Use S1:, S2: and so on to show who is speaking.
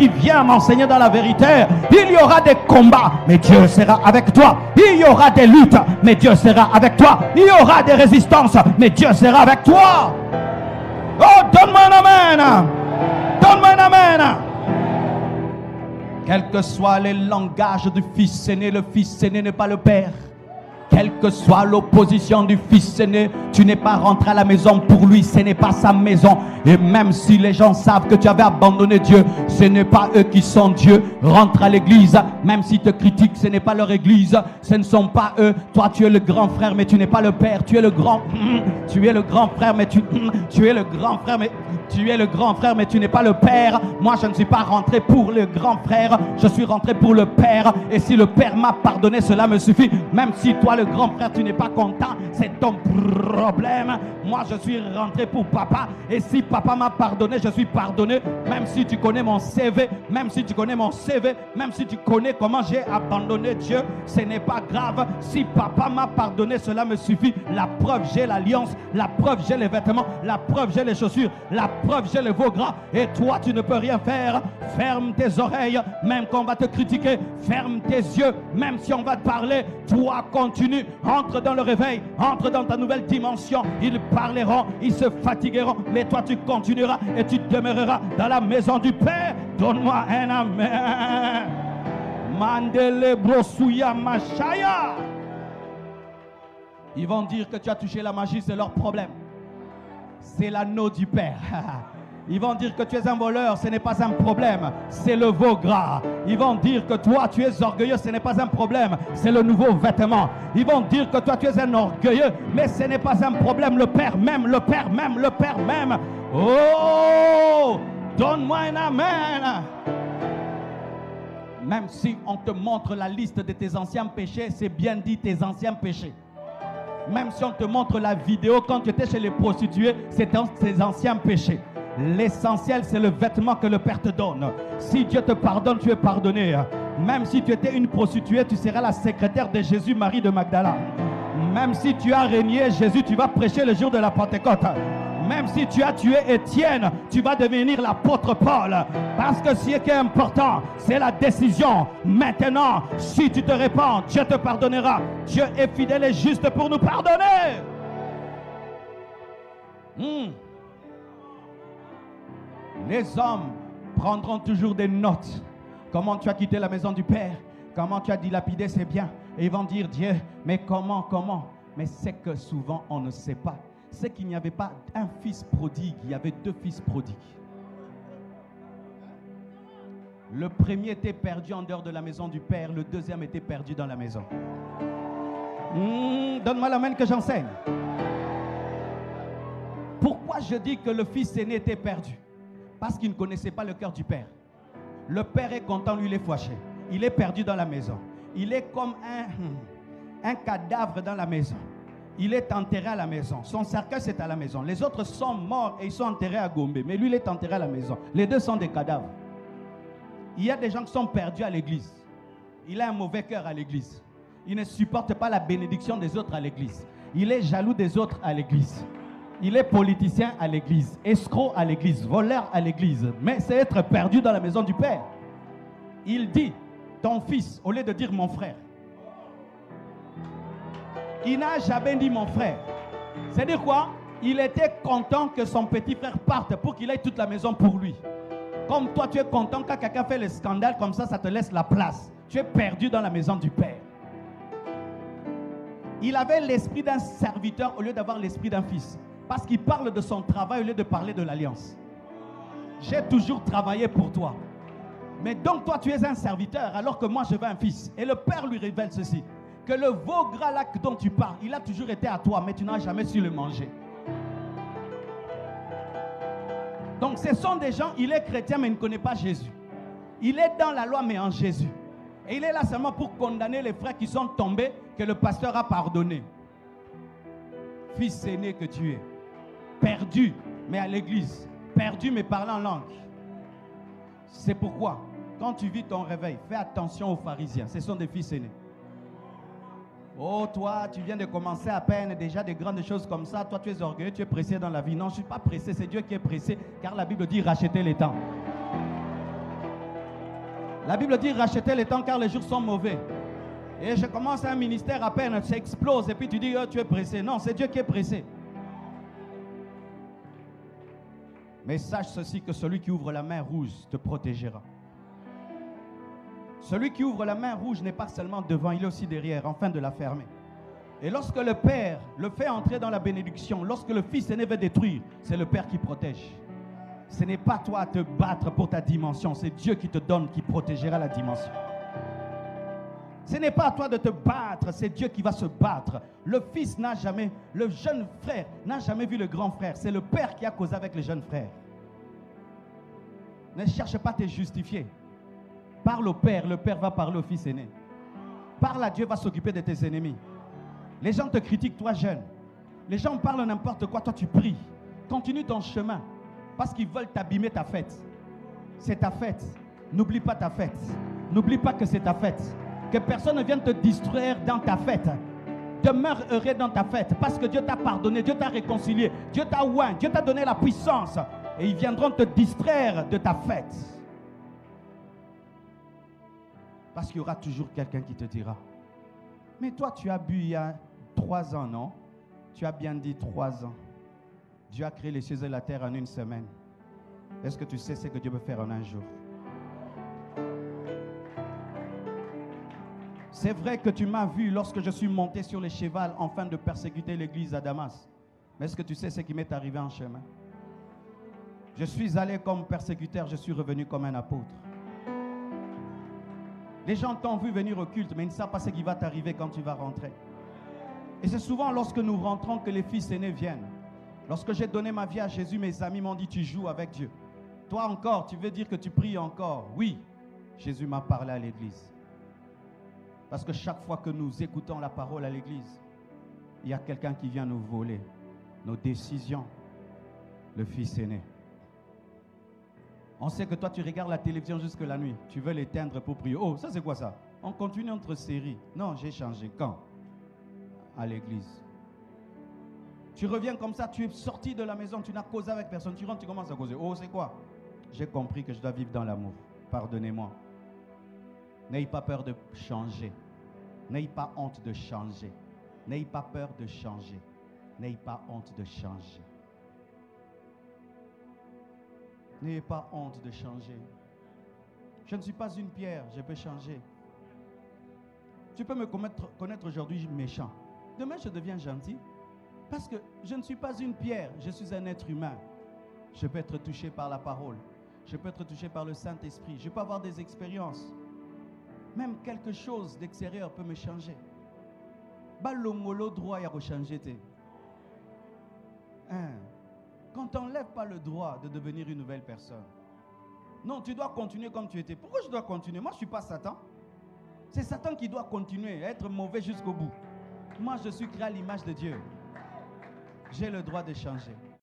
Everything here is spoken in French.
S1: qui vient m'enseigner dans la vérité. Il y aura des combats, mais Dieu sera avec toi. Il y aura des luttes, mais Dieu sera avec toi. Il y aura des résistances, mais Dieu sera avec toi. Oh, donne-moi un amen. Donne-moi un amen. Quel que soit les langages du fils aîné, le fils aîné n'est pas le père. Quelle que soit l'opposition du fils aîné, tu n'es pas rentré à la maison pour lui, ce n'est pas sa maison. Et même si les gens savent que tu avais abandonné Dieu, ce n'est pas eux qui sont Dieu. Rentre à l'église, même s'ils te critiquent, ce n'est pas leur église, ce ne sont pas eux. Toi tu es le grand frère, mais tu n'es pas le père. Tu es le grand, tu es le grand frère, mais tu es le grand frère, mais tu es le grand frère, mais tu n'es pas le père. Moi je ne suis pas rentré pour le grand frère, je suis rentré pour le père. Et si le père m'a pardonné, cela me suffit. Même si toi le grand frère, tu n'es pas content, c'est ton problème. Moi je suis rentré pour papa, et si papa m'a pardonné, je suis pardonné. Même si tu connais mon CV, même si tu connais mon CV, même si tu connais comment j'ai abandonné Dieu, ce n'est pas grave. Si papa m'a pardonné, cela me suffit. La preuve, j'ai l'alliance, la preuve, j'ai les vêtements, la preuve, j'ai les chaussures, la preuve, j'ai le veau gras. Et toi tu ne peux rien faire. Ferme tes oreilles, même quand on va te critiquer. Ferme tes yeux, même si on va te parler. Toi continue, entre dans le réveil, entre dans ta nouvelle dimension. Ils parleront, ils se fatigueront, mais toi tu continueras et tu demeureras dans la maison du Père. Donne-moi un amen. Mandele brosouya machaya. Ils vont dire que tu as touché la magie, c'est leur problème. C'est l'anneau du Père. Ils vont dire que tu es un voleur, ce n'est pas un problème, c'est le veau gras. Ils vont dire que toi tu es orgueilleux, ce n'est pas un problème, c'est le nouveau vêtement. Ils vont dire que toi tu es un orgueilleux, mais ce n'est pas un problème, le Père même, le Père même, le Père même. Oh, donne-moi un amen. Même si on te montre la liste de tes anciens péchés, c'est bien dit tes anciens péchés. Même si on te montre la vidéo quand tu étais chez les prostituées, c'est tes anciens péchés. L'essentiel, c'est le vêtement que le Père te donne. Si Dieu te pardonne, tu es pardonné. Même si tu étais une prostituée, tu seras la secrétaire de Jésus, Marie de Magdala. Même si tu as régné Jésus, tu vas prêcher le jour de la Pentecôte. Même si tu as tué Étienne, tu vas devenir l'apôtre Paul. Parce que ce qui est important, c'est la décision. Maintenant, si tu te répands, Dieu te pardonnera. Dieu est fidèle et juste pour nous pardonner. Les hommes prendront toujours des notes. Comment tu as quitté la maison du Père? Comment tu as dilapidé ses biens? Et ils vont dire, Dieu, mais comment? Mais c'est que souvent on ne sait pas. C'est qu'il n'y avait pas un fils prodigue, il y avait deux fils prodigues. Le premier était perdu en dehors de la maison du Père, le deuxième était perdu dans la maison. Donne-moi la main que j'enseigne. Pourquoi je dis que le fils aîné était perdu? Parce qu'il ne connaissait pas le cœur du Père. Le Père est content, lui il est fâché. Il est perdu dans la maison. Il est comme un cadavre dans la maison. Il est enterré à la maison. Son cercueil c'est à la maison. Les autres sont morts et ils sont enterrés à Gombe. Mais lui il est enterré à la maison. Les deux sont des cadavres. Il y a des gens qui sont perdus à l'église. Il a un mauvais cœur à l'église. Il ne supporte pas la bénédiction des autres à l'église. Il est jaloux des autres à l'église. Il est politicien à l'église, escroc à l'église, voleur à l'église. Mais c'est être perdu dans la maison du Père. Il dit, ton fils, au lieu de dire mon frère. Il n'a jamais dit mon frère. C'est-à-dire quoi? Il était content que son petit frère parte pour qu'il ait toute la maison pour lui. Comme toi, tu es content quand quelqu'un fait le scandale, comme ça te laisse la place. Tu es perdu dans la maison du Père. Il avait l'esprit d'un serviteur au lieu d'avoir l'esprit d'un fils. Parce qu'il parle de son travail au lieu de parler de l'alliance. J'ai toujours travaillé pour toi. Mais donc toi tu es un serviteur alors que moi je veux un fils. Et le Père lui révèle ceci. Que le veau gras là dont tu parles, il a toujours été à toi mais tu n'as jamais su le manger. Donc ce sont des gens, il est chrétien mais il ne connaît pas Jésus. Il est dans la loi mais en Jésus. Et il est là seulement pour condamner les frères qui sont tombés que le pasteur a pardonné. Fils aîné que tu es. Perdu, mais à l'église. Perdu, mais parlant en langue. C'est pourquoi, quand tu vis ton réveil, fais attention aux pharisiens. Ce sont des fils aînés. Oh, toi, tu viens de commencer à peine déjà des grandes choses comme ça. Toi, tu es orgueilleux, tu es pressé dans la vie. Non, je ne suis pas pressé, c'est Dieu qui est pressé, car la Bible dit racheter les temps. La Bible dit rachetez les temps car les jours sont mauvais. Et je commence un ministère à peine, ça explose et puis tu dis oh, tu es pressé. Non, c'est Dieu qui est pressé. Mais sache ceci, que celui qui ouvre la main rouge te protégera. Celui qui ouvre la main rouge n'est pas seulement devant, il est aussi derrière, afin de la fermer. Et lorsque le Père le fait entrer dans la bénédiction, lorsque le Fils aîné veut détruire, c'est le Père qui protège. Ce n'est pas toi à te battre pour ta dimension, c'est Dieu qui te donne, qui protégera la dimension. Ce n'est pas à toi de te battre, c'est Dieu qui va se battre. Le fils n'a jamais, le jeune frère n'a jamais vu le grand frère. C'est le père qui a causé avec le jeune frère. Ne cherche pas à te justifier. Parle au père, le père va parler au fils aîné. Parle à Dieu, va s'occuper de tes ennemis. Les gens te critiquent, toi jeune. Les gens parlent n'importe quoi, toi tu pries. Continue ton chemin, parce qu'ils veulent t'abîmer ta fête. C'est ta fête. N'oublie pas ta fête. N'oublie pas que c'est ta fête. Que personne ne vienne te distraire dans ta fête. Demeure heureux dans ta fête. Parce que Dieu t'a pardonné, Dieu t'a réconcilié, Dieu t'a oint, Dieu t'a donné la puissance. Et ils viendront te distraire de ta fête. Parce qu'il y aura toujours quelqu'un qui te dira: mais toi tu as bu il y a 3 ans, non? Tu as bien dit 3 ans. Dieu a créé les cieux et la terre en une semaine. Est-ce que tu sais ce que Dieu peut faire en un jour? C'est vrai que tu m'as vu lorsque je suis monté sur les chevals afin de persécuter l'église à Damas. Mais est-ce que tu sais ce qui m'est arrivé en chemin? Je suis allé comme persécuteur, je suis revenu comme un apôtre. Les gens t'ont vu venir au culte, mais ils ne savent pas ce qui va t'arriver quand tu vas rentrer. Et c'est souvent lorsque nous rentrons que les fils aînés viennent. Lorsque j'ai donné ma vie à Jésus, mes amis m'ont dit: tu joues avec Dieu. Toi encore, tu veux dire que tu pries encore? Oui, Jésus m'a parlé à l'église. Parce que chaque fois que nous écoutons la parole à l'église, il y a quelqu'un qui vient nous voler nos décisions, le fils aîné. On sait que toi tu regardes la télévision jusque la nuit, tu veux l'éteindre pour prier. Oh, ça c'est quoi ça? On continue notre série. Non, j'ai changé. Quand? À l'église. Tu reviens comme ça, tu es sorti de la maison, tu n'as causé avec personne, tu rentres, tu commences à causer. Oh, c'est quoi? J'ai compris que je dois vivre dans l'amour. Pardonnez-moi. N'ayez pas peur de changer. N'ayez pas honte de changer. N'ayez pas peur de changer. N'ayez pas honte de changer. N'ayez pas honte de changer. Je ne suis pas une pierre, je peux changer. Tu peux me connaître aujourd'hui méchant. Demain, je deviens gentil. Parce que je ne suis pas une pierre, je suis un être humain. Je peux être touché par la parole. Je peux être touché par le Saint-Esprit. Je peux avoir des expériences. Même quelque chose d'extérieur peut me changer. Balongolo droit ya changer. Quand tu n'enlèves pas le droit de devenir une nouvelle personne. Non, tu dois continuer comme tu étais. Pourquoi je dois continuer? Moi, je ne suis pas Satan. C'est Satan qui doit continuer à être mauvais jusqu'au bout. Moi, je suis créé à l'image de Dieu. J'ai le droit de changer.